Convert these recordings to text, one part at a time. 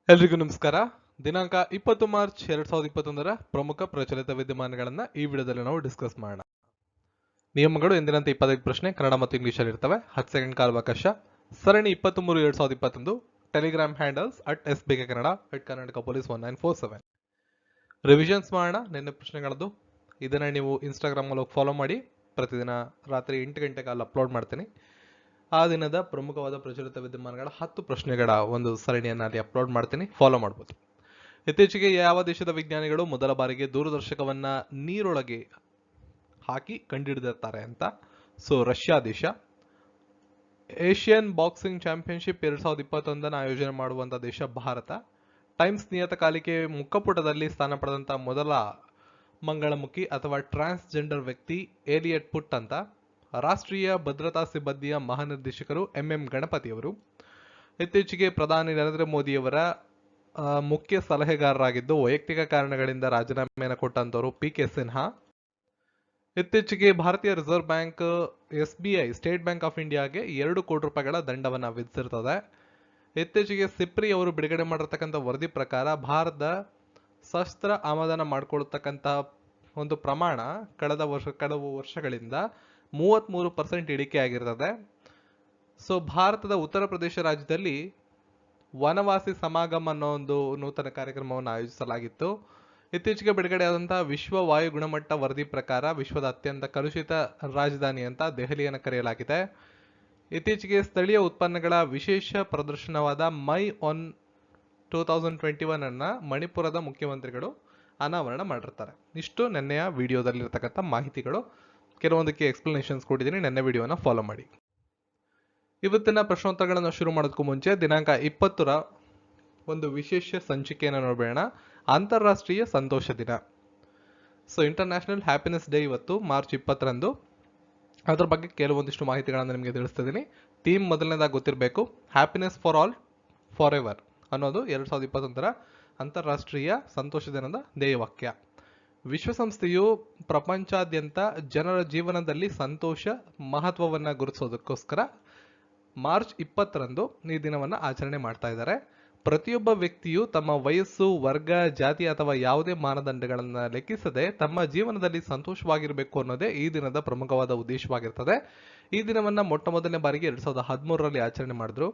ಎಲ್ರಿಗೂ ನಮಸ್ಕಾರ. ದಿನಾಂಕ 20 ಮಾರ್ಚ್ 2021 ಪ್ರಮುಖ ಪ್ರಚಲಿತ ವಿದ್ಯಮಾನಗಳನ್ನ ಈ ವಿಡಿಯೋದಲ್ಲಿ ನಾವು ಡಿಸ್ಕಸ್ ಮಾಡೋಣ. ನಿಯಮಗಳು ಎಂದಿನಂತೆ 25 ಪ್ರಶ್ನೆ ಕನ್ನಡ ಮತ್ತು ಇಂಗ್ಲಿಷಲ್ಲಿ ಇರ್ತವೆ. 10 ಸೆಕೆಂಡ್ ಕಾಲಾವಕಾಶ. ಸರಣಿ 23/2021. Telegram handles @SBK Kannada @Karnataka Police 1947. Revisions ಮಾಡೋಣ ನಿನ್ನೆ ಪ್ರಶ್ನೆಗಳದ್ದು. ಇದನ್ನ ನೀವು ಇನ್ಸ್ಟಾಗ್ರಾಮ್ ಅಲ್ಲಿ ಫಾಲೋ ಮಾಡಿ. ಪ್ರತಿದಿನ ರಾತ್ರಿ 8 ಗಂಟೆಗೆ ಅಲ್ಲಿ ಅಪ್ಲೋಡ್ ಮಾಡ್ತೀನಿ. ಆ ದಿನದ ಪ್ರಮುಖವಾದ ಪ್ರಚಲಿತ ವಿದ್ಯಮಾನಗಳ 10 ಪ್ರಶ್ನೆಗಳ ಒಂದು ಸರಣಿಯನ್ನು ಅಲ್ಲಿ ಅಪ್ಲೋಡ್ ಮಾಡ್ತೀನಿ, ಫಾಲೋ ಮಾಡ್ಬೋದು. ಇತ್ತೀಚೆಗೆ ಯಾವ ದೇಶದ ವಿಜ್ಞಾನಿಗಳು ಮೊದಲ ಬಾರಿಗೆ ದೂರದರ್ಶಕವನ್ನ ನೀರೊಳಗೆ ಹಾಕಿ ಕಂಡುಹಿಡಿದಿರ್ತಾರೆ ಅಂತ? ಸೊ ರಷ್ಯಾ ದೇಶ. ಏಷ್ಯನ್ ಬಾಕ್ಸಿಂಗ್ ಚಾಂಪಿಯನ್ಶಿಪ್ 2021 ಆಯೋಜನೆ ಮಾಡುವಂತ ದೇಶ ಭಾರತ. ಟೈಮ್ಸ್ ನಿಯತಕಾಲಿಕೆ ಮುಖಪುಟದಲ್ಲಿ ಸ್ಥಾನ ಪಡೆದಂತ ಮೊದಲ ಮಂಗಳಮುಖಿ ಅಥವಾ ಟ್ರಾನ್ಸ್ಜೆಂಡರ್ ವ್ಯಕ್ತಿ ಏಲಿಯಟ್ ಪುಟ್ ಅಂತ. ರಾಷ್ಟ್ರೀಯ ಭದ್ರತಾ ಸಿಬ್ಬಂದಿಯ ಮಹಾನಿರ್ದೇಶಕರು ಗಣಪತಿಯವರು. ಇತ್ತೀಚೆಗೆ ಪ್ರಧಾನಿ ನರೇಂದ್ರ ಮೋದಿಯವರ ಮುಖ್ಯ ಸಲಹೆಗಾರರಾಗಿದ್ದು ವೈಯಕ್ತಿಕ ಕಾರಣಗಳಿಂದ ರಾಜೀನಾಮೆಯನ್ನು ಕೊಟ್ಟಂತವರು PK ಸಿನ್ಹಾ. ಇತ್ತೀಚೆಗೆ ಭಾರತೀಯ reserve bank SBI state bank of ಇಂಡಿಯಾಗೆ 2 ಕೋಟಿ ರೂಪಾಯಿಗಳ ದಂಡವನ್ನು ವಿಧಿಸಿರ್ತದೆ. ಇತ್ತೀಚೆಗೆ ಸಿಪ್ರಿ ಅವರು ಬಿಡುಗಡೆ ಮಾಡಿರ್ತಕ್ಕಂಥ ವರದಿ ಪ್ರಕಾರ ಭಾರತದ ಶಸ್ತ್ರ ಆಮದನ ಮಾಡಿಕೊಳ್ಳತಕ್ಕಂಥ ಒಂದು ಪ್ರಮಾಣ ಕೆಲವು ವರ್ಷಗಳಿಂದ 33% ಇಳಿಕೆ ಆಗಿರ್ತದೆ. ಸೊ ಭಾರತದ ಉತ್ತರ ಪ್ರದೇಶ ರಾಜ್ಯದಲ್ಲಿ ವನವಾಸಿ ಸಮಾಗಮ ಅನ್ನೋ ಒಂದು ನೂತನ ಕಾರ್ಯಕ್ರಮವನ್ನು ಆಯೋಜಿಸಲಾಗಿತ್ತು. ಇತ್ತೀಚೆಗೆ ಬಿಡುಗಡೆಯಾದಂತಹ ವಿಶ್ವ ವಾಯು ಗುಣಮಟ್ಟ ವರದಿ ಪ್ರಕಾರ ವಿಶ್ವದ ಅತ್ಯಂತ ಕಲುಷಿತ ರಾಜಧಾನಿ ಅಂತ ದೆಹಲಿಯನ್ನು ಕರೆಯಲಾಗಿದೆ. ಇತ್ತೀಚೆಗೆ ಸ್ಥಳೀಯ ಉತ್ಪನ್ನಗಳ ವಿಶೇಷ ಪ್ರದರ್ಶನವಾದ ಮೈ ಆನ್ 2021 ಅನ್ನ ಮಣಿಪುರದ ಮುಖ್ಯಮಂತ್ರಿಗಳು ಅನಾವರಣ ಮಾಡಿರ್ತಾರೆ. ಇಷ್ಟು ನೆನ್ನೆಯ ವಿಡಿಯೋದಲ್ಲಿರ್ತಕ್ಕಂಥ ಮಾಹಿತಿಗಳು. ಕೆಲವೊಂದಕ್ಕೆ ಎಕ್ಸ್ಪ್ಲನೇಷನ್ಸ್ ಕೊಟ್ಟಿದ್ದೀನಿ, ನೆನ್ನೆ ವಿಡಿಯೋನ ಫಾಲೋ ಮಾಡಿ. ಇವತ್ತಿನ ಪ್ರಶ್ನೋತ್ತರಗಳನ್ನು ಶುರು ಮಾಡೋದಕ್ಕೂ ಮುಂಚೆ ದಿನಾಂಕ 20ರ ಒಂದು ವಿಶೇಷ ಸಂಚಿಕೆಯನ್ನು ನೋಡಬೇಡ. ಅಂತಾರಾಷ್ಟ್ರೀಯ ಸಂತೋಷ ದಿನ. ಸೊ ಇಂಟರ್ನ್ಯಾಷನಲ್ ಹ್ಯಾಪಿನೆಸ್ ಡೇ ಇವತ್ತು ಮಾರ್ಚ್ 20ರಂದು. ಅದ್ರ ಬಗ್ಗೆ ಕೆಲವೊಂದಿಷ್ಟು ಮಾಹಿತಿಗಳನ್ನು ನಿಮಗೆ ತಿಳಿಸ್ತಿದ್ದೀನಿ. ಥೀಮ್ ಮೊದಲನೇದಾಗಿ ಗೊತ್ತಿರಬೇಕು, happiness for all for ever ಅನ್ನೋದು 2021ರ ಅಂತಾರಾಷ್ಟ್ರೀಯ ಸಂತೋಷ ದಿನದ ಧ್ಯೇಯವಾಕ್ಯ. ವಿಶ್ವಸಂಸ್ಥೆಯು ಪ್ರಪಂಚಾದ್ಯಂತ ಜನರ ಜೀವನದಲ್ಲಿ ಸಂತೋಷ ಮಹತ್ವವನ್ನು ಗುರುತಿಸೋದಕ್ಕೋಸ್ಕರ ಮಾರ್ಚ್ 20ರಂದು ಈ ದಿನವನ್ನು ಆಚರಣೆ ಮಾಡ್ತಾ ಇದ್ದಾರೆ. ಪ್ರತಿಯೊಬ್ಬ ವ್ಯಕ್ತಿಯು ತಮ್ಮ ವಯಸ್ಸು, ವರ್ಗ, ಜಾತಿ ಅಥವಾ ಯಾವುದೇ ಮಾನದಂಡಗಳನ್ನು ಲೆಕ್ಕಿಸದೆ ತಮ್ಮ ಜೀವನದಲ್ಲಿ ಸಂತೋಷವಾಗಿರಬೇಕು ಅನ್ನೋದೇ ಈ ದಿನದ ಪ್ರಮುಖವಾದ ಉದ್ದೇಶವಾಗಿರ್ತದೆ. ಈ ದಿನವನ್ನು ಮೊಟ್ಟ ಮೊದಲನೇ ಬಾರಿಗೆ 2013ರಲ್ಲಿ ಆಚರಣೆ ಮಾಡಿದ್ರು.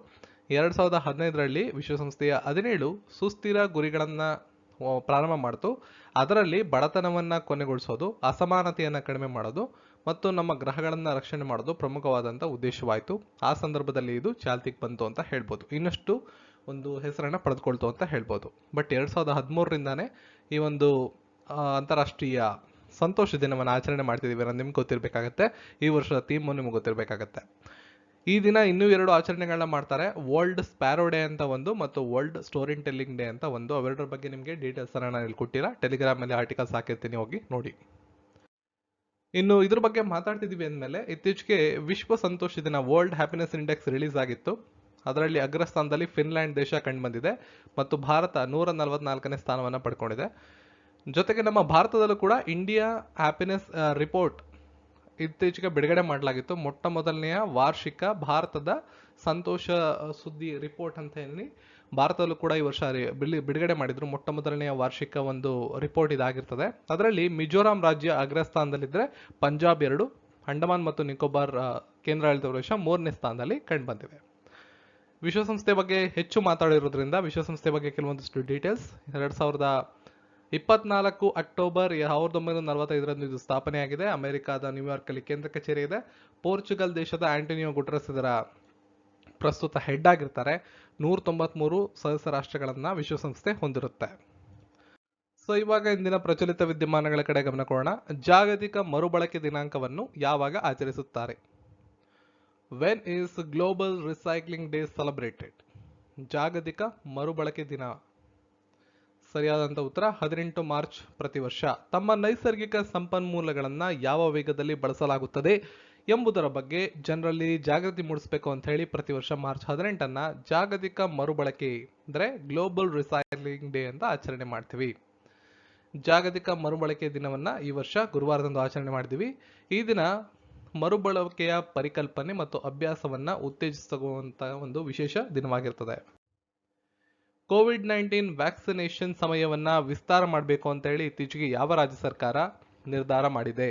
2015ರಲ್ಲಿ ವಿಶ್ವಸಂಸ್ಥೆಯ 17 ಸುಸ್ಥಿರ ಗುರಿಗಳನ್ನು ಪ್ರಾರಂಭ ಮಾಡ್ತು. ಅದರಲ್ಲಿ ಬಡತನವನ್ನು ಕೊನೆಗೊಳಿಸೋದು, ಅಸಮಾನತೆಯನ್ನು ಕಡಿಮೆ ಮಾಡೋದು ಮತ್ತು ನಮ್ಮ ಗ್ರಹಗಳನ್ನು ರಕ್ಷಣೆ ಮಾಡೋದು ಪ್ರಮುಖವಾದಂಥ ಉದ್ದೇಶವಾಯಿತು. ಆ ಸಂದರ್ಭದಲ್ಲಿ ಇದು ಚಾಲ್ತಿಗೆ ಬಂತು ಅಂತ ಹೇಳ್ಬೋದು, ಇನ್ನಷ್ಟು ಒಂದು ಹೆಸರನ್ನು ಪಡೆದುಕೊಳ್ತು ಅಂತ ಹೇಳ್ಬೋದು. ಬಟ್ 2013ರಿಂದಾನೇ ಈ ಒಂದು ಅಂತಾರಾಷ್ಟ್ರೀಯ ಸಂತೋಷ ದಿನವನ್ನು ಆಚರಣೆ ಮಾಡ್ತಿದ್ದೀವಿ ಅನ್ನೋದು ನಿಮ್ಗೆ ಗೊತ್ತಿರಬೇಕಾಗತ್ತೆ. ಈ ವರ್ಷದ ಥೀಮು ನಿಮ್ಗೆ ಗೊತ್ತಿರಬೇಕಾಗತ್ತೆ. ಈ ದಿನ ಇನ್ನೂ 2 ಆಚರಣೆಗಳನ್ನ ಮಾಡ್ತಾರೆ. ವರ್ಲ್ಡ್ ಸ್ಪ್ಯಾರೋ ಡೇ ಅಂತ ಒಂದು ಮತ್ತು ವರ್ಲ್ಡ್ ಸ್ಟೋರಿ ಟೆಲ್ಲಿಂಗ್ ಡೇ ಅಂತ ಒಂದು. ಅವೆರಡರ ಬಗ್ಗೆ ನಿಮಗೆ ಡೀಟೇಲ್ಸ್ ಅನ್ನ ನಾನು ಇಲ್ಲಿ ಕೊಟ್ಟಿಲ್ಲ, ಟೆಲಿಗ್ರಾಮ್ ಅಲ್ಲಿ ಆರ್ಟಿಕಲ್ಸ್ ಹಾಕಿರ್ತೀನಿ, ಹೋಗಿ ನೋಡಿ. ಇನ್ನು ಇದ್ರ ಬಗ್ಗೆ ಮಾತಾಡ್ತಿದೀವಿ ಅಂದಮೇಲೆ ಇತ್ತೀಚೆಗೆ ವಿಶ್ವ ಸಂತೋಷ ದಿನ ವರ್ಲ್ಡ್ ಹ್ಯಾಪಿನೆಸ್ ಇಂಡೆಕ್ಸ್ ರಿಲೀಸ್ ಆಗಿತ್ತು. ಅದರಲ್ಲಿ ಅಗ್ರಸ್ಥಾನದಲ್ಲಿ ಫಿನ್ಲ್ಯಾಂಡ್ ದೇಶ ಕಂಡು ಬಂದಿದೆ ಮತ್ತು ಭಾರತ 144ನೇ ಸ್ಥಾನವನ್ನು ಪಡ್ಕೊಂಡಿದೆ. ಜೊತೆಗೆ ನಮ್ಮ ಭಾರತದಲ್ಲೂ ಕೂಡ ಇಂಡಿಯಾ ಹ್ಯಾಪಿನೆಸ್ ರಿಪೋರ್ಟ್ ಇತ್ತೀಚೆಗೆ ಬಿಡುಗಡೆ ಮಾಡಲಾಗಿತ್ತು. ಮೊಟ್ಟ ಮೊದಲನೆಯ ವಾರ್ಷಿಕ ಭಾರತದ ಸಂತೋಷ ಸುದ್ದಿ ರಿಪೋರ್ಟ್ ಅಂತ ಹೇಳಿ ಭಾರತದಲ್ಲೂ ಕೂಡ ಈ ವರ್ಷ ಬಿಡುಗಡೆ ಮಾಡಿದ್ರು. ಮೊಟ್ಟ ಮೊದಲನೆಯ ವಾರ್ಷಿಕ ಒಂದು ರಿಪೋರ್ಟ್ ಇದಾಗಿರ್ತದೆ. ಅದರಲ್ಲಿ ಮಿಜೋರಾಂ ರಾಜ್ಯ ಅಗ್ರಸ್ಥಾನದಲ್ಲಿದ್ದರೆ ಪಂಜಾಬ್ 2, ಅಂಡಮಾನ್ ಮತ್ತು ನಿಕೋಬಾರ್ ಕೇಂದ್ರಾಡಳಿತ ಪ್ರದೇಶ 3ನೇ ಸ್ಥಾನದಲ್ಲಿ ಕಂಡು ಬಂದಿವೆ. ವಿಶ್ವಸಂಸ್ಥೆ ಬಗ್ಗೆ ಹೆಚ್ಚು ಮಾತಾಡಿರೋದ್ರಿಂದ ವಿಶ್ವಸಂಸ್ಥೆ ಬಗ್ಗೆ ಕೆಲವೊಂದಿಷ್ಟು ಡೀಟೇಲ್ಸ್. 2024 ಅಕ್ಟೋಬರ್ 1945ರಂದು ಇದು ಸ್ಥಾಪನೆಯಾಗಿದೆ. ಅಮೆರಿಕಾದ ನ್ಯೂಯಾರ್ಕ್ ಅಲ್ಲಿ ಕೇಂದ್ರ ಕಚೇರಿ ಇದೆ. ಪೋರ್ಚುಗಲ್ ದೇಶದ ಆಂಟೋನಿಯೋ ಗುಟೆರಸ್ ಇದರ ಪ್ರಸ್ತುತ ಹೆಡ್ ಆಗಿರ್ತಾರೆ. 193 ಸದಸ್ಯ ರಾಷ್ಟ್ರಗಳನ್ನ ವಿಶ್ವಸಂಸ್ಥೆ ಹೊಂದಿರುತ್ತೆ. ಸೊ ಇವಾಗ ಇಂದಿನ ಪ್ರಚಲಿತ ವಿದ್ಯಮಾನಗಳ ಕಡೆ ಗಮನ ಕೊಡೋಣ. ಜಾಗತಿಕ ಮರುಬಳಕೆ ದಿನಾಂಕವನ್ನು ಯಾವಾಗ ಆಚರಿಸುತ್ತಾರೆ? When is global recycling day celebrated? ಜಾಗತಿಕ ಮರುಬಳಕೆ ದಿನ ಸರಿಯಾದಂಥ ಉತ್ತರ 18 ಮಾರ್ಚ್ ಪ್ರತಿ ವರ್ಷ. ತಮ್ಮ ನೈಸರ್ಗಿಕ ಸಂಪನ್ಮೂಲಗಳನ್ನು ಯಾವ ವೇಗದಲ್ಲಿ ಬಳಸಲಾಗುತ್ತದೆ ಎಂಬುದರ ಬಗ್ಗೆ ಜನರಲ್ಲಿ ಜಾಗೃತಿ ಮೂಡಿಸಬೇಕು ಅಂತ ಹೇಳಿ ಪ್ರತಿ ವರ್ಷ ಮಾರ್ಚ್ 18ಅನ್ನ ಜಾಗತಿಕ ಮರುಬಳಕೆ ಅಂದರೆ ಗ್ಲೋಬಲ್ ರಿಸೈಕ್ಲಿಂಗ್ ಡೇ ಅಂತ ಆಚರಣೆ ಮಾಡ್ತೀವಿ. ಜಾಗತಿಕ ಮರುಬಳಕೆ ದಿನವನ್ನ ಈ ವರ್ಷ ಗುರುವಾರದಂದು ಆಚರಣೆ ಮಾಡಿದ್ವಿ. ಈ ದಿನ ಮರುಬಳಕೆಯ ಪರಿಕಲ್ಪನೆ ಮತ್ತು ಅಭ್ಯಾಸವನ್ನ ಉತ್ತೇಜಿಸುವಂತಹ ಒಂದು ವಿಶೇಷ ದಿನವಾಗಿರ್ತದೆ. ಕೋವಿಡ್-19 ವ್ಯಾಕ್ಸಿನೇಷನ್ ಸಮಯವನ್ನ ವಿಸ್ತಾರ ಮಾಡಬೇಕು ಅಂತ ಹೇಳಿ ಇತ್ತೀಚೆಗೆ ಯಾವ ರಾಜ್ಯ ಸರ್ಕಾರ ನಿರ್ಧಾರ ಮಾಡಿದೆ?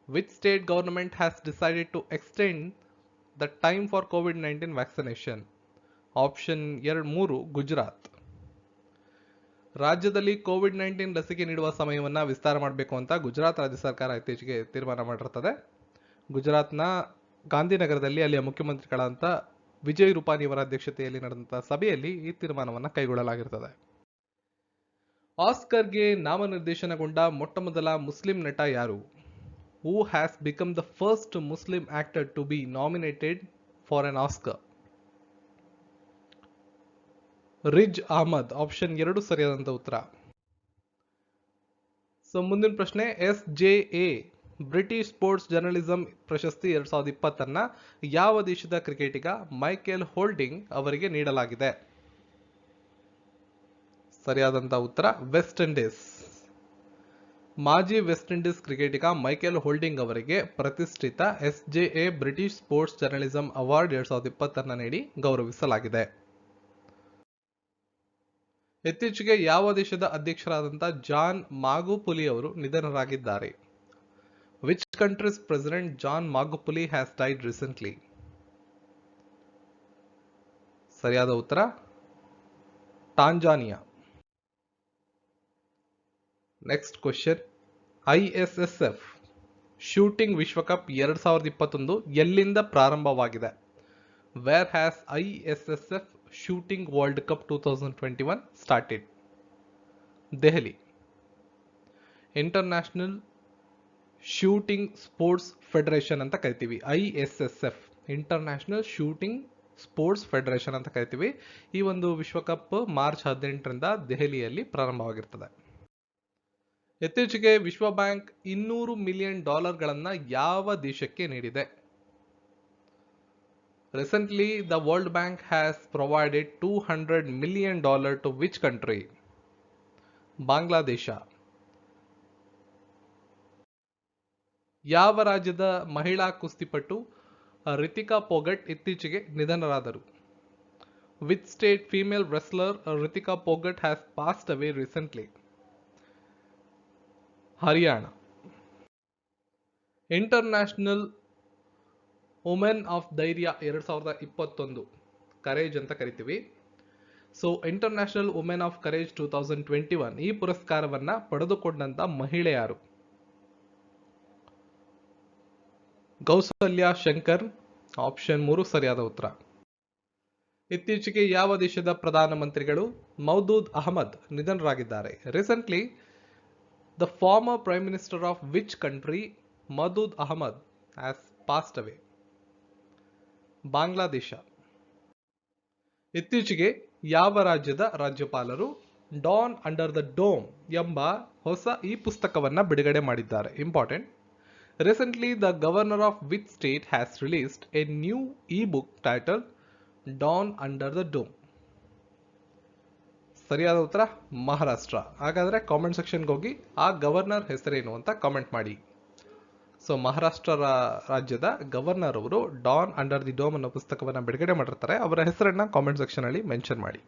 Which state government has decided to extend the time for ಕೋವಿಡ್-19 ವ್ಯಾಕ್ಸಿನೇಷನ್? ಆಪ್ಷನ್ 3 ಗುಜರಾತ್. ರಾಜ್ಯದಲ್ಲಿ ಕೋವಿಡ್-19 ಲಸಿಕೆ ನೀಡುವ ಸಮಯವನ್ನ ವಿಸ್ತಾರ ಮಾಡಬೇಕು ಅಂತ ಗುಜರಾತ್ ರಾಜ್ಯ ಸರ್ಕಾರ ಇತ್ತೀಚೆಗೆ ತೀರ್ಮಾನ ಮಾಡಿರುತ್ತದೆ. ಗುಜರಾತ್ನ ಗಾಂಧಿನಗರದಲ್ಲಿ ಅಲ್ಲಿಯ ಮುಖ್ಯಮಂತ್ರಿಗಳಾದಂಥ ವಿಜಯ್ ರೂಪಾನಿಯವರ ಅಧ್ಯಕ್ಷತೆಯಲ್ಲಿ ನಡೆದಂತಹ ಸಭೆಯಲ್ಲಿ ಈ ತೀರ್ಮಾನವನ್ನು ಕೈಗೊಳ್ಳಲಾಗಿರುತ್ತದೆ. ಆಸ್ಕರ್ಗೆ ನಾಮನಿರ್ದೇಶನಗೊಂಡ ಮೊಟ್ಟಮೊದಲ ಮುಸ್ಲಿಂ ನಟ ಯಾರು? Who has become the first Muslim actor to be nominated for an Oscar? Riz Ahmed. Option 2 ಸರಿಯಾದಂತ ಉತ್ತರ. ಸೊ ಮುಂದಿನ ಪ್ರಶ್ನೆ, SJA ಬ್ರಿಟಿಷ್ ಸ್ಪೋರ್ಟ್ಸ್ ಜರ್ನಲಿಸಂ ಪ್ರಶಸ್ತಿ 2020 ಯಾವ ದೇಶದ ಕ್ರಿಕೆಟಿಗ ಮೈಕೆಲ್ ಹೋಲ್ಡಿಂಗ್ ಅವರಿಗೆ ನೀಡಲಾಗಿದೆ? ಸರಿಯಾದಂತ ಉತ್ತರ ವೆಸ್ಟ್ ಇಂಡೀಸ್. ಮಾಜಿ ವೆಸ್ಟ್ ಇಂಡೀಸ್ ಕ್ರಿಕೆಟಿಗ ಮೈಕೆಲ್ ಹೋಲ್ಡಿಂಗ್ ಅವರಿಗೆ ಪ್ರತಿಷ್ಠಿತ SJA British sports journalism award 2020 ನೀಡಿ ಗೌರವಿಸಲಾಗಿದೆ. ಇತ್ತೀಚೆಗೆ ಯಾವ ದೇಶದ ಅಧ್ಯಕ್ಷರಾದಂಥ ಜಾನ್ ಮಾಗುಫುಲಿ ಅವರು ನಿಧನರಾಗಿದ್ದಾರೆ? Which country's president John Magufuli has died recently? ಸರಿಯಾದ ಉತ್ತರ Tanzania. Next question, ISSF shooting ವಿಶ್ವಕಪ್ 2021 ಎಲ್ಲಿಂದ ಪ್ರಾರಂಭವಾಗಿದೆ? Where has ISSF shooting world cup 2021 started? Delhi. International shooting sports federation ಅಂತ ಕರಿತೀವಿ, ISSF international shooting sports federation ಅಂತ ಕರಿತೀವಿ. ಈ ಒಂದು ವಿಶ್ವಕಪ್ ಮಾರ್ಚ್ 18ರಿಂದ ದೆಹಲಿಯಲ್ಲಿ ಪ್ರಾರಂಭವಾಗಿರ್ತದೆ. ಇತ್ತೀಚೆಗೆ ವಿಶ್ವ ಬ್ಯಾಂಕ್ $200 ಮಿಲಿಯನ್ ಯಾವ ದೇಶಕ್ಕೆ ನೀಡಿದೆ? Recently, the World Bank has provided $200 million to which country? Bangladesh. ಯಾವ ರಾಜ್ಯದ ಮಹಿಳಾ ಕುಸ್ತಿಪಟು ರಿತಿಕಾ ಪೋಗಟ್ ಇತ್ತೀಚೆಗೆ ನಿಧನರಾದರು? Which state female wrestler Ritika Pogat has passed away recently? Haryana. International women of ಧೈರ್ಯ 2021 ಕರೇಜ್ ಅಂತ ಕರಿತೀವಿ. So international women of courage 2021 ಈ ಪುರಸ್ಕಾರವನ್ನ ಪಡೆದುಕೊಂಡಂತ ಮಹಿಳೆ ಯಾರು? ಕೌಸಲ್ಯಾ ಶಂಕರ್. ಆಪ್ಷನ್ 3 ಸರಿಯಾದ ಉತ್ತರ. ಇತ್ತೀಚೆಗೆ ಯಾವ ದೇಶದ ಪ್ರಧಾನಮಂತ್ರಿಗಳು ಮೌದೂದ್ ಅಹಮದ್ ನಿಧನರಾಗಿದ್ದಾರೆ? Recently the former prime minister of which country Maudud Ahmed has passed away? Bangladesh. ಇತ್ತೀಚೆಗೆ ಯಾವ ರಾಜ್ಯದ ರಾಜ್ಯಪಾಲರು ಡಾನ್ ಅಂಡರ್ ದ ಡೋಮ್ ಎಂಬ ಹೊಸ ಈ ಪುಸ್ತಕವನ್ನ ಬಿಡುಗಡೆ ಮಾಡಿದ್ದಾರೆ? Important. Recently, the governor of which state has released a new e-book titled Dawn Under the Dome? ಸರಿಯಾದ ಉತ್ತರ ಮಹಾರಾಷ್ಟ್ರ. ಹಾಗಾದ್ರೆ ಕಾಮೆಂಟ್ ಸೆಕ್ಷನ್ಗೆ ಹೋಗಿ ಆ ಗವರ್ನರ್ ಹೆಸರೇನು ಅಂತ ಕಾಮೆಂಟ್ ಮಾಡಿ. ಸೊ ಮಹಾರಾಷ್ಟ್ರ ರಾಜ್ಯದ ಗವರ್ನರ್ ಅವರು ಡಾನ್ ಅಂಡರ್ ದಿ ಡೋಮ್ ಅನ್ನೋ ಪುಸ್ತಕವನ್ನು ಬಿಡುಗಡೆ ಮಾಡಿರ್ತಾರೆ. ಅವರ ಹೆಸರನ್ನ ಕಾಮೆಂಟ್ ಸೆಕ್ಷನ್ ಅಲ್ಲಿ ಮೆನ್ಷನ್ ಮಾಡಿ.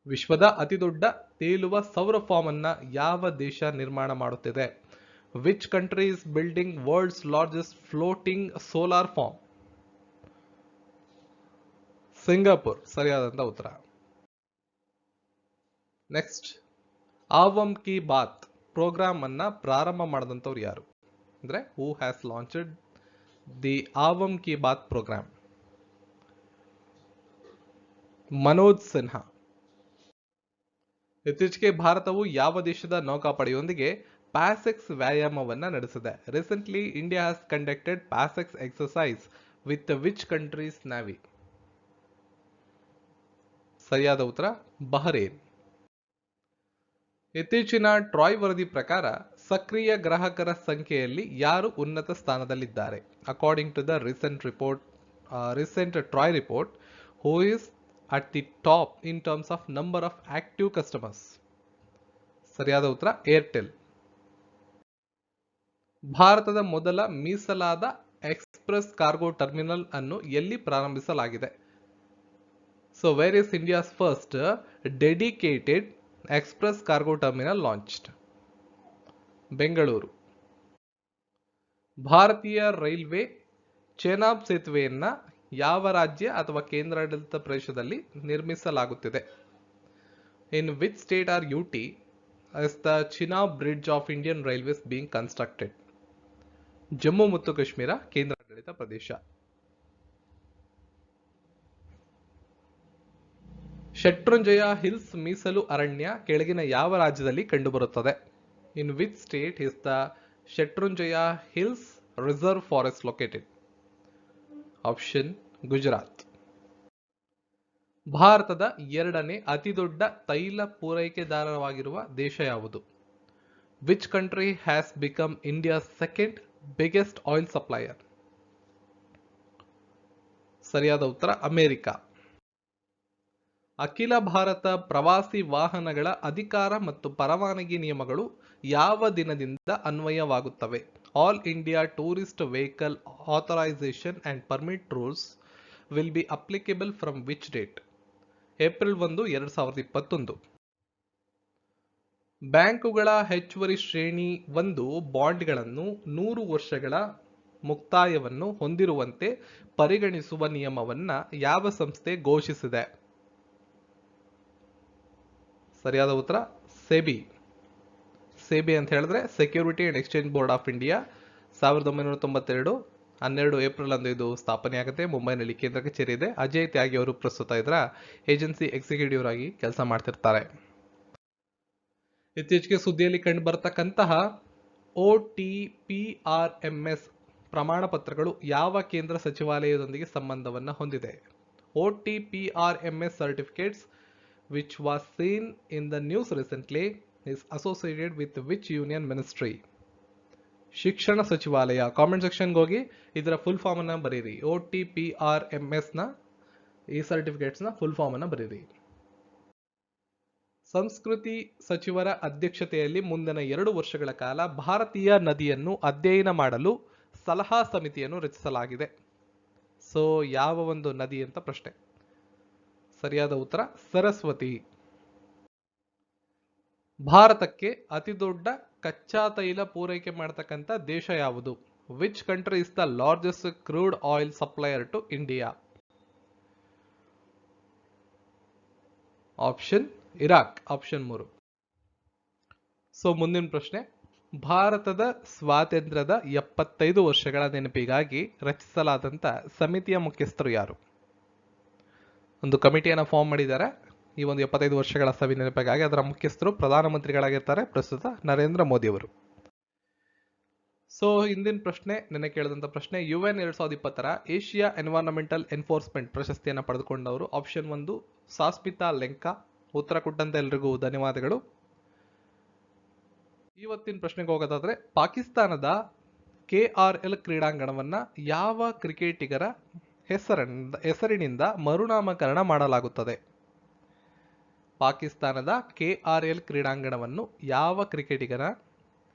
ವಿಶ್ವದ ಅತಿದೊಡ್ಡ ತೇಲುವ ಸೌರ ಫಾರ್ಮ್ ಅನ್ನ ಯಾವ ದೇಶ ನಿರ್ಮಾಣ ಮಾಡುತ್ತಿದೆ? Which country is building world's largest floating solar farm? Singapore. ಸರಿಯಾದಂತ ಉತ್ತರ. ನೆಕ್ಸ್ಟ್, ಆವಮ್ ಕಿ ಬಾತ್ ಪ್ರೋಗ್ರಾಮ್ ಅನ್ನ ಪ್ರಾರಂಭ ಮಾಡಿದಂಥವ್ರು ಯಾರು? ಅಂದ್ರೆ who has launched the Awam ki Baat program? Manoj Sinha. ಇತ್ತೀಚೆಗೆ ಭಾರತವು ಯಾವ ದೇಶದ ನೌಕಾಪಡೆಯೊಂದಿಗೆ ಪ್ಯಾಸೆಕ್ಸ್ ವ್ಯಾಯಾಮವನ್ನ ನಡೆಸಿದೆ? Recently India has conducted PASSEX exercise with which country's navy? ಸರಿಯಾದ ಉತ್ತರ ಬಹರೇನ್. ಇತ್ತೀಚಿನ ಟ್ರಾಯ್ ವರದಿ ಪ್ರಕಾರ ಸಕ್ರಿಯ ಗ್ರಾಹಕರ ಸಂಖ್ಯೆಯಲ್ಲಿ ಯಾರು ಉನ್ನತ ಸ್ಥಾನದಲ್ಲಿದ್ದಾರೆ? According to the recent TRAI report, who is at the top in terms of number of active customers? ಸರಿಯಾದ ಉತ್ತರ ಏರ್ಟೆಲ್. ಭಾರತದ ಮೊದಲ ಮೀಸಲಾದ ಎಕ್ಸ್ಪ್ರೆಸ್ ಕಾರ್ಗೋ ಟರ್ಮಿನಲ್ ಅನ್ನು ಎಲ್ಲಿ ಪ್ರಾರಂಭಿಸಲಾಗಿದೆ? So where is India's first dedicated express cargo terminal launched? Bengaluru. ಭಾರತೀಯ railway Chenab ಸೇತುವೆಯನ್ನ ಯಾವ ರಾಜ್ಯ ಅಥವಾ ಕೇಂದ್ರಾಡಳಿತ ಪ್ರದೇಶದಲ್ಲಿ ನಿರ್ಮಿಸಲಾಗುತ್ತಿದೆ? In which state or UT is the Chenab Bridge of Indian Railways being constructed? Jammu ಮತ್ತು ಕಾಶ್ಮೀರ ಕೇಂದ್ರಾಡಳಿತ ಪ್ರದೇಶ. ಶೆಟ್ರುಂಜಯ ಹಿಲ್ಸ್ ಮೀಸಲು ಅರಣ್ಯ ಕೆಳಗಿನ ಯಾವ ರಾಜ್ಯದಲ್ಲಿ ಕಂಡುಬರುತ್ತದೆ? In which state is the Shettrunjaya Hills Reserve Forest located? Option Gujarat. ಭಾರತದ ಎರಡನೇ ಅತಿದೊಡ್ಡ ತೈಲ ಪೂರೈಕೆದಾರವಾಗಿರುವ ದೇಶ ಯಾವುದು? Which country has become India's second biggest oil supplier? ಸರಿಯಾದ ಉತ್ತರ ಅಮೆರಿಕ. ಅಖಿಲ ಭಾರತ ಪ್ರವಾಸಿ ವಾಹನಗಳ ಅಧಿಕಾರ ಮತ್ತು ಪರವಾನಗಿ ನಿಯಮಗಳು ಯಾವ ದಿನದಿಂದ ಅನ್ವಯವಾಗುತ್ತವೆ? All India tourist vehicle authorisation and permit rules will be applicable from which date? April 1, 2021. ಬ್ಯಾಂಕುಗಳ ಹೆಚ್ಚುವರಿ ಶ್ರೇಣಿ 1 ಬಾಂಡ್ಗಳನ್ನು 100 ವರ್ಷಗಳ ಮುಕ್ತಾಯವನ್ನು ಹೊಂದಿರುವಂತೆ ಪರಿಗಣಿಸುವ ನಿಯಮವನ್ನ ಯಾವ ಸಂಸ್ಥೆ ಘೋಷಿಸಿದೆ? ಸರಿಯಾದ ಉತ್ತರ ಸೆಬಿ. ಸೆಬಿ ಅಂತ ಹೇಳಿದ್ರೆ security and exchange board of India. 1992 12 April ಅಂದು ಇದು ಸ್ಥಾಪನೆಯಾಗುತ್ತೆ. ಮುಂಬೈನಲ್ಲಿ ಕೇಂದ್ರ ಕಚೇರಿ ಇದೆ. ಅಜಯ್ ತ್ಯಾಗಿ ಅವರು ಪ್ರಸ್ತುತ ಇದರ ಏಜೆನ್ಸಿ ಎಕ್ಸಿಕ್ಯೂಟಿವ್ ಆಗಿ ಕೆಲಸ ಮಾಡ್ತಿರ್ತಾರೆ. ಇತ್ತೀಚೆಗೆ ಸುದ್ದಿಯಲ್ಲಿ ಕಂಡು ಬರತಕ್ಕಂತಹ OTPRMS ಪ್ರಮಾಣ ಪತ್ರಗಳು ಯಾವ ಕೇಂದ್ರ ಸಚಿವಾಲಯದೊಂದಿಗೆ ಸಂಬಂಧವನ್ನ ಹೊಂದಿದೆ? OTPRMS certificates which was seen in the news recently is associated with which union ministry? ಶಿಕ್ಷಣ ಸಚಿವಾಲಯ. ಕಾಮೆಂಟ್ ಸೆಕ್ಷನ್ಗೆ ಹೋಗಿ ಇದರ ಫುಲ್ ಫಾರ್ಮ್ ಅನ್ನ ಬರೀರಿ. OTPRMS ನ ಈ ಸರ್ಟಿಫಿಕೇಟ್ಸ್ ನ ಫುಲ್ ಫಾರ್ಮ್ ಅನ್ನ ಬರೀರಿ. ಸಂಸ್ಕೃತಿ ಸಚಿವರ ಅಧ್ಯಕ್ಷತೆಯಲ್ಲಿ ಮುಂದಿನ 2 ವರ್ಷಗಳ ಕಾಲ ಭಾರತೀಯ ನದಿಯನ್ನು ಅಧ್ಯಯನ ಮಾಡಲು ಸಲಹಾ ಸಮಿತಿಯನ್ನು ರಚಿಸಲಾಗಿದೆ. ಸೊ ಯಾವ ಒಂದು ನದಿ ಅಂತ ಪ್ರಶ್ನೆ. ಸರಿಯಾದ ಉತ್ತರ ಸರಸ್ವತಿ. ಭಾರತಕ್ಕೆ ಅತಿ ದೊಡ್ಡ ಕಚ್ಚಾ ತೈಲ ಪೂರೈಕೆ ಮಾಡತಕ್ಕಂಥ ದೇಶ ಯಾವುದು? Which country is the largest crude oil supplier to India? Option Iraq. Option 3. So ಮುಂದಿನ ಪ್ರಶ್ನೆ, ಭಾರತದ ಸ್ವಾತಂತ್ರ್ಯದ 75 ವರ್ಷಗಳ ನೆನಪಿಗಾಗಿ ರಚಿಸಲಾದಂಥ ಸಮಿತಿಯ ಮುಖ್ಯಸ್ಥರು ಯಾರು? ಒಂದು ಕಮಿಟಿಯನ್ನು ಫಾರ್ಮ್ ಮಾಡಿದ್ದಾರೆ ಈ ಒಂದು 75 ವರ್ಷಗಳ ಸವಿ ನೆನಪಿಗಾಗಿ. ಅದರ ಮುಖ್ಯಸ್ಥರು ಪ್ರಧಾನಮಂತ್ರಿಗಳಾಗಿರ್ತಾರೆ ಪ್ರಸ್ತುತ ನರೇಂದ್ರ ಮೋದಿ ಅವರು. ಸೊ ಹಿಂದಿನ ಪ್ರಶ್ನೆ ನೆನೆ ಕೇಳಿದಂಥ ಪ್ರಶ್ನೆ, UN 2020ರ ಏಷ್ಯಾ ಎನ್ವೈರನ್ಮೆಂಟಲ್ ಎನ್ಫೋರ್ಸ್ಮೆಂಟ್ ಪ್ರಶಸ್ತಿಯನ್ನು ಪಡೆದುಕೊಂಡವರು? ಆಪ್ಷನ್ 1 ಸಾಸ್ಮಿತಾ ಲೆಂಕಾ. ಉತ್ತರ ಕೊಟ್ಟಂತ ಎಲ್ರಿಗೂ ಧನ್ಯವಾದಗಳು. ಇವತ್ತಿನ ಪ್ರಶ್ನೆಗೆ ಹೋಗೋದಾದ್ರೆ, ಪಾಕಿಸ್ತಾನದ KRL ಕ್ರೀಡಾಂಗಣವನ್ನ ಯಾವ ಕ್ರಿಕೆಟಿಗರ ಹೆಸರಿನಿಂದ ಮರುನಾಮಕರಣ ಮಾಡಲಾಗುತ್ತದೆ? ಪಾಕಿಸ್ತಾನದ KRL ಕ್ರೀಡಾಂಗಣವನ್ನು ಯಾವ ಕ್ರಿಕೆಟಿಗರ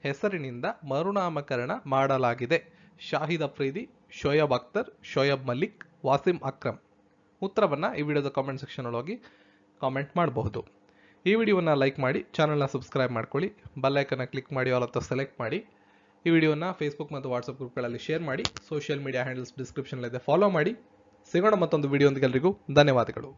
ಹೆಸರಿನಿಂದ ಮರುನಾಮಕರಣ ಮಾಡಲಾಗಿದೆ? ಶಾಹಿದ್ ಅಫ್ರಿದಿ, ಶೋಯಬ್ ಅಖ್ತರ್, ಶೋಯಬ್ ಮಲಿಕ್, ವಾಸಿಂ ಅಕ್ರಮ್. ಉತ್ತರವನ್ನ ಈ ವಿಡಿಯೋದ ಕಾಮೆಂಟ್ ಸೆಕ್ಷನ್ ಒಳಗೆ ಕಾಮೆಂಟ್ ಮಾಡಬಹುದು. ಈ ವಿಡಿಯೋನ ಲೈಕ್ ಮಾಡಿ, ಚಾನಲ್ನ ಸಬ್ಸ್ಕ್ರೈಬ್ ಮಾಡ್ಕೊಳ್ಳಿ, ಬೆಲ್ ಐಕನ್ನ ಕ್ಲಿಕ್ ಮಾಡಿ ಆಲ್ ಅಂತ ಸೆಲೆಕ್ಟ್ ಮಾಡಿ. ಈ ವಿಡಿಯೋನ ಫೇಸ್ಬುಕ್ ಮತ್ತು ವಾಟ್ಸಪ್ ಗ್ರೂಪ್ಗಳಲ್ಲಿ ಶೇರ್ ಮಾಡಿ. ಸೋಷಿಯಲ್ ಮೀಡಿಯಾ ಹ್ಯಾಂಡಲ್ಸ್ ಡಿಸ್ಕ್ರಿಪ್ಷನ್ ಇದೆ, ಫಾಲೋ ಮಾಡಿ. ಸಿಗೋಣ ಮತ್ತೊಂದು ವಿಡಿಯೋ. ಎಲ್ರಿಗೂ ಧನ್ಯವಾದಗಳು.